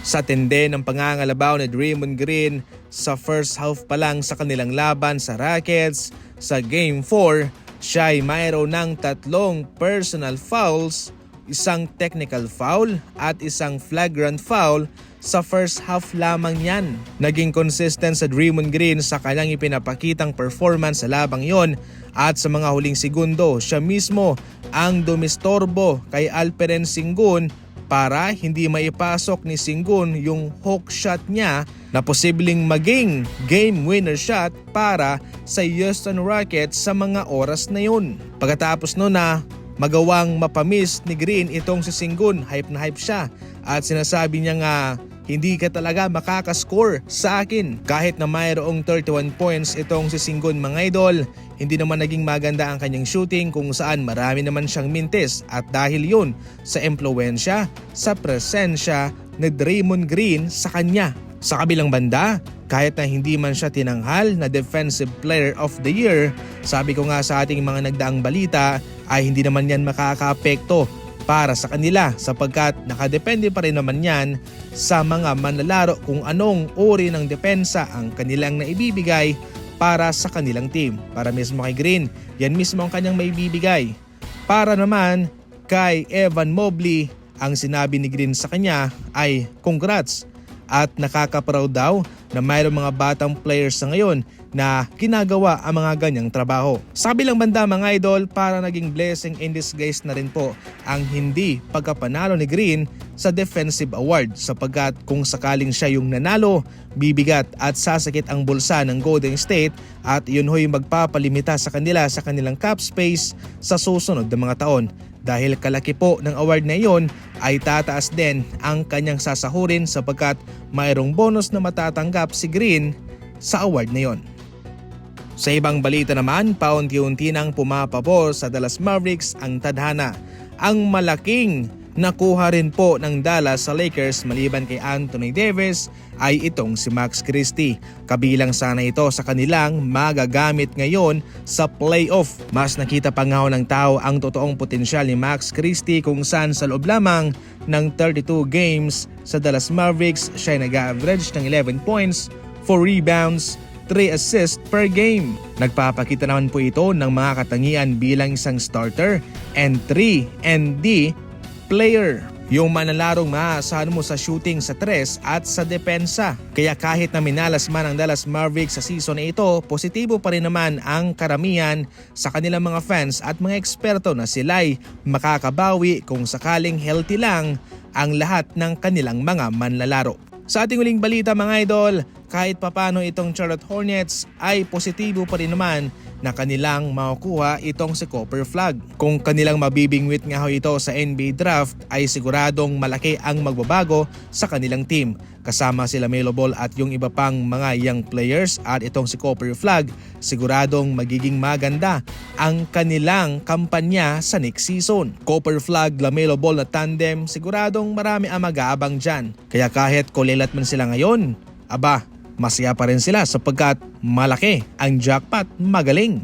Sa tindi ng pangangalabaw ni Draymond Green sa first half pa lang sa kanilang laban sa Rockets, sa Game 4, siya ay mayroon ng 3 personal fouls, isang technical foul at isang flagrant foul sa first half lamang yan. Naging consistent sa Draymond Green sa kanyang ipinapakitang performance sa labang yon at sa mga huling segundo siya mismo ang dumistorbo kay Alperen Sengun para hindi maipasok ni Sengun yung hook shot niya na posibleng maging game winner shot para sa Houston Rockets sa mga oras na yun. Pagkatapos no na magawang mapamiss ni Green itong si Sengun, hype na hype siya at sinasabi niya nga hindi ka talaga makakascore sa akin. Kahit na mayroong 31 points itong si Sengun mga idol, hindi naman naging maganda ang kanyang shooting kung saan marami naman siyang mintis at dahil yun sa impluensya, sa presensya ni Draymond Green sa kanya. Sa kabilang banda, kahit na hindi man siya tinanghal na Defensive Player of the Year, sabi ko nga sa ating mga nagdaang balita ay hindi naman yan makakaapekto para sa kanila sapagkat nakadepende pa rin naman yan sa mga manlalaro kung anong uri ng depensa ang kanilang naibibigay para sa kanilang team. Para mismo kay Green, yan mismo ang kanyang maibibigay. Para naman kay Evan Mobley, ang sinabi ni Green sa kanya ay congrats at nakaka-proud daw na mayroong mga batang players sa ngayon na ginagawa ang mga ganyang trabaho. Sa kabilang banda mga idol, para naging blessing in disguise na rin po ang hindi pagkapanalo ni Green sa defensive award sapagkat kung sakaling siya yung nanalo, bibigat at sasakit ang bulsa ng Golden State at yun ho'y magpapalimita sa kanila sa kanilang cap space sa susunod na mga taon. Dahil kalaki po ng award na iyon ay tataas din ang kanyang sasahurin sapagkat mayroong bonus na matatanggap si Green sa award na iyon. Sa ibang balita naman, paunti-unti nang pumapabor sa Dallas Mavericks ang tadhana. Ang malaking nakuha rin po ng Dallas sa Lakers maliban kay Anthony Davis ay itong si Max Christie. Kabilang sana ito sa kanilang magagamit ngayon sa playoff. Mas nakita pa nga ng tao ang totoong potensyal ni Max Christie kung saan sa loob lamang ng 32 games sa Dallas Mavericks siya ay nag-average ng 11 points, 4 rebounds, 3 assists per game. Nagpapakita naman po ito ng mga katangian bilang isang starter and 3-and-D player. Yung manalarong maaasahan mo sa shooting sa 3 at sa depensa. Kaya kahit na minalas man ang Dallas Mavericks sa season na ito, positibo pa rin naman ang karamihan sa kanilang mga fans at mga eksperto na sila'y makakabawi kung sakaling healthy lang ang lahat ng kanilang mga manlalaro. Sa ating uling balita mga idol, kahit papano itong Charlotte Hornets ay positibo pa rin naman na kanilang makukuha itong si Cooper Flagg. Kung kanilang mabibingwit nga ho ito sa NBA draft ay siguradong malaki ang magbabago sa kanilang team. Kasama sila Melo Ball at yung iba pang mga young players at itong si Cooper Flagg, siguradong magiging maganda ang kanilang kampanya sa next season. Cooper Flagg, LaMelo Ball na tandem, siguradong marami ang mag-aabang dyan. Kaya kahit kulilat man sila ngayon, aba, masaya pa rin sila sapagkat malaki ang jackpot, magaling.